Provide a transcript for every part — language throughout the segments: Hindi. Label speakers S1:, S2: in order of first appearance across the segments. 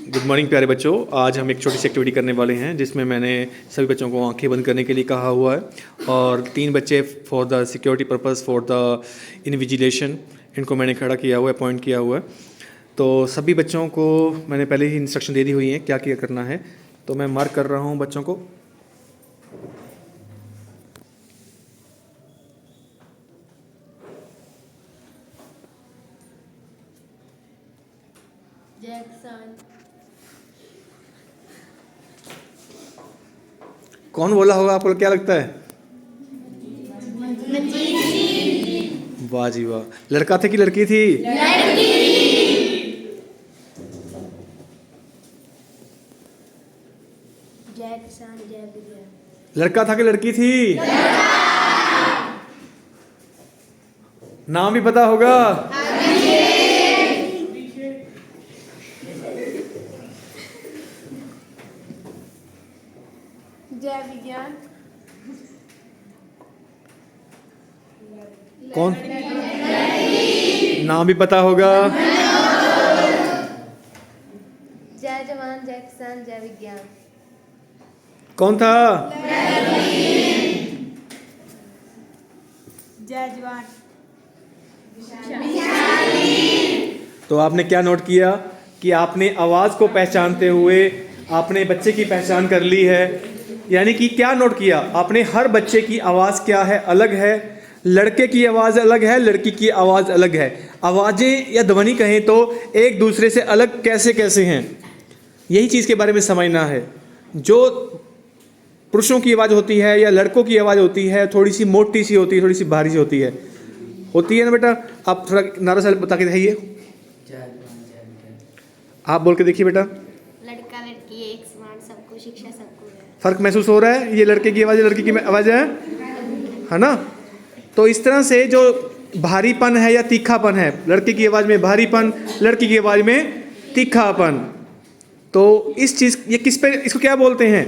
S1: गुड मॉर्निंग प्यारे बच्चों। आज हम एक छोटी सी एक्टिविटी करने वाले हैं जिसमें मैंने सभी बच्चों को आंखें बंद करने के लिए कहा हुआ है और 3 बच्चे for the security purpose for the invigilation इनको मैंने खड़ा किया हुआ है, अपॉइंट किया हुआ है। तो सभी बच्चों को मैंने पहले ही इंस्ट्रक्शन दे दी हुई है क्या क्या करना है, तो मैं मार्क कर रहा हूँ बच्चों को। कौन बोला होगा, आपको क्या लगता है? वाह जी वाह। लड़का था कि लड़की थी? लड़की। लड़का था कि लड़की थी? नाम भी पता होगा?
S2: जय विज्ञान।
S1: कौन? नाम भी पता होगा?
S2: जय जवान जय किसान जय विज्ञान।
S1: कौन था?
S2: जय जवान।
S1: तो आपने क्या नोट किया कि आपने आवाज़ को पहचानते हुए आपने बच्चे की पहचान कर ली है। यानी कि क्या नोट किया आपने? हर बच्चे की आवाज़ क्या है, अलग है। लड़के की आवाज़ अलग है, लड़की की आवाज़ अलग है। आवाज़ें या ध्वनि कहें तो एक दूसरे से अलग कैसे कैसे हैं, यही चीज़ के बारे में समझना है। जो पुरुषों की आवाज़ होती है या लड़कों की आवाज़ होती है, थोड़ी सी मोटी सी होती है, थोड़ी सी भारी सी होती है ना बेटा? आप थोड़ा नारा सा बता के दिखाइए। आप बोल के देखिए बेटा।
S2: लड़का लड़की एक समान, सबको शिक्षा सबको है।
S1: फ़र्क महसूस हो रहा है? ये लड़के की आवाज़ लड़की की आवाज़ है ना? तो इस तरह से जो भारीपन है या तीखापन है, लड़के की आवाज़ में भारीपन, लड़की की आवाज़ में तीखापन। तो इस चीज़ ये किस पे, इसको क्या बोलते हैं?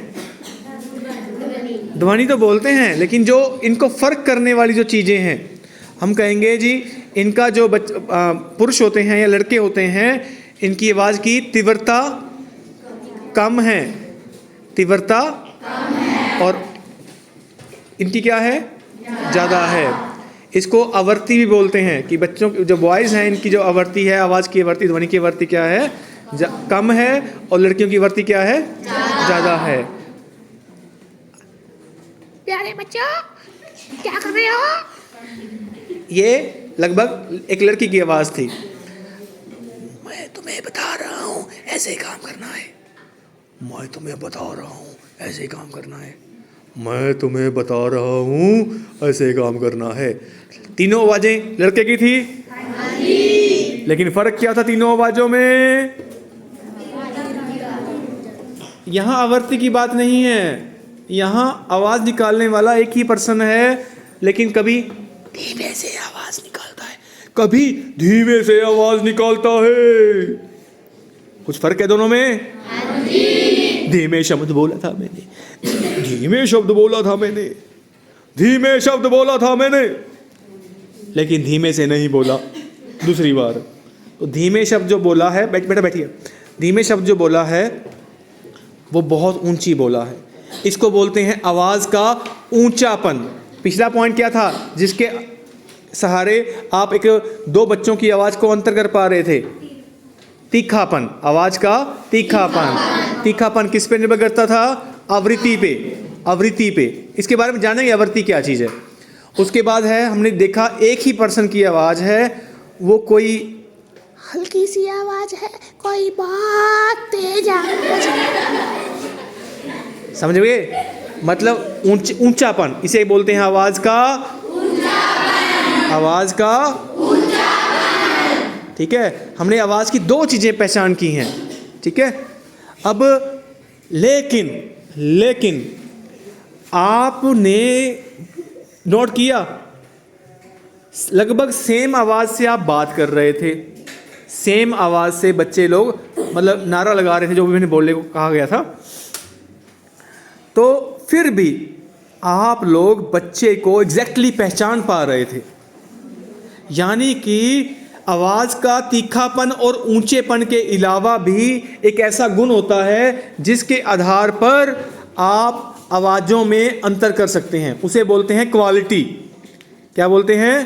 S1: ध्वनि तो बोलते हैं, लेकिन जो इनको फ़र्क करने वाली जो चीज़ें हैं, हम कहेंगे जी इनका जो पुरुष होते हैं या लड़के होते हैं, इनकी आवाज़ की तीव्रता कम है, तीव्रता और इनकी क्या है? ज़्यादा है। इसको आवृत्ति भी बोलते हैं कि बच्चों की जो बॉयज़ हैं इनकी जो आवृत्ति है, आवाज़ की आवृत्ति, ध्वनि की आवृत्ति क्या है? कम है, और लड़कियों की आवृत्ति क्या है? ज़्यादा है।
S2: प्यारे बच्चों क्या कर रहे हो?
S1: ये लगभग एक लड़की की आवाज़ थी। मैं तुम्हें बता रहा हूँ ऐसे काम करना है, मैं तुम्हें बता रहा हूँ ऐसे काम करना है, मैं तुम्हें बता रहा हूँ ऐसे काम करना है। तीनों आवाज़ें लड़के की थी, लेकिन फ़र्क क्या था तीनों आवाज़ों में? यहाँ आवृत्ति की बात नहीं है, यहाँ आवाज़ निकालने वाला एक ही पर्सन है, लेकिन कभी धीमे से आवाज़ निकालता है, कभी धीमे से आवाज़ निकालता है। कुछ फ़र्क है दोनों में? धीमे शब्द बोला था मैंने, धीमे शब्द बोला था मैंने, धीमे शब्द बोला था मैंने, लेकिन धीमे से नहीं बोला दूसरी बार। तो धीमे शब्द जो बोला है, बेटा बैठिए, धीमे शब्द जो बोला है वो बहुत ऊंची बोला है। इसको बोलते हैं आवाज़ का ऊंचापन। पिछला पॉइंट क्या था जिसके सहारे आप एक दो बच्चों की आवाज़ को अंतर कर पा रहे थे? तीखापन, आवाज़ का तीखापन। तीखापन किस पे निर्भर करता था? आवृत्ति पे, आवृत्ति पे। इसके बारे में जानेंगे आवृत्ति क्या चीज़ है। उसके बाद है, हमने देखा एक ही पर्सन की आवाज़ है, वो कोई हल्की सी आवाज़ है, कोई बहुत तेज आवाज़ है। समझ गए? मतलब ऊंचापन, इसे बोलते हैं आवाज़ का ऊंचापन। आवाज़ का ऊंचापन। ठीक है, हमने आवाज़ की 2 चीज़ें पहचान की हैं। ठीक है, अब लेकिन आपने नोट किया लगभग सेम आवाज़ से आप बात कर रहे थे, सेम आवाज़ से बच्चे लोग मतलब नारा लगा रहे थे, जो भी मैंने बोलने को कहा गया था। तो फिर भी आप लोग बच्चे को एग्जैक्टली पहचान पा रहे थे, यानी कि आवाज़ का तीखापन और ऊंचेपन के अलावा भी एक ऐसा गुण होता है जिसके आधार पर आप आवाज़ों में अंतर कर सकते हैं, उसे बोलते हैं क्वालिटी। क्या बोलते हैं?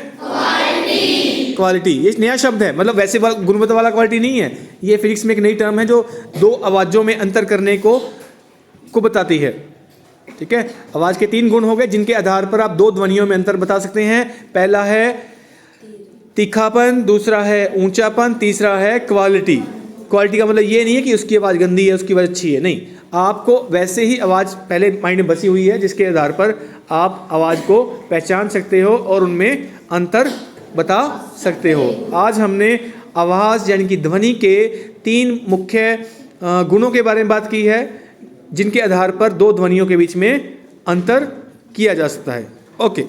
S1: क्वालिटी। ये नया शब्द है, मतलब वैसे गुणवत्ता वाला क्वालिटी नहीं है, ये फिजिक्स में एक नई टर्म है जो दो आवाज़ों में अंतर करने को बताती है। ठीक है, आवाज़ के 3 गुण हो गए जिनके आधार पर आप 2 ध्वनियों में अंतर बता सकते हैं। पहला है तीखापन, दूसरा है ऊंचापन, तीसरा है क्वालिटी। क्वालिटी का मतलब ये नहीं है कि उसकी आवाज़ गंदी है, उसकी आवाज़ अच्छी है, नहीं, आपको वैसे ही आवाज़ पहले माइंड में बसी हुई है जिसके आधार पर आप आवाज़ को पहचान सकते हो और उनमें अंतर बता सकते हो। आज हमने आवाज़ यानी कि ध्वनि के 3 मुख्य गुणों के बारे में बात की है जिनके आधार पर 2 ध्वनियों के बीच में अंतर किया जा सकता है। ओके।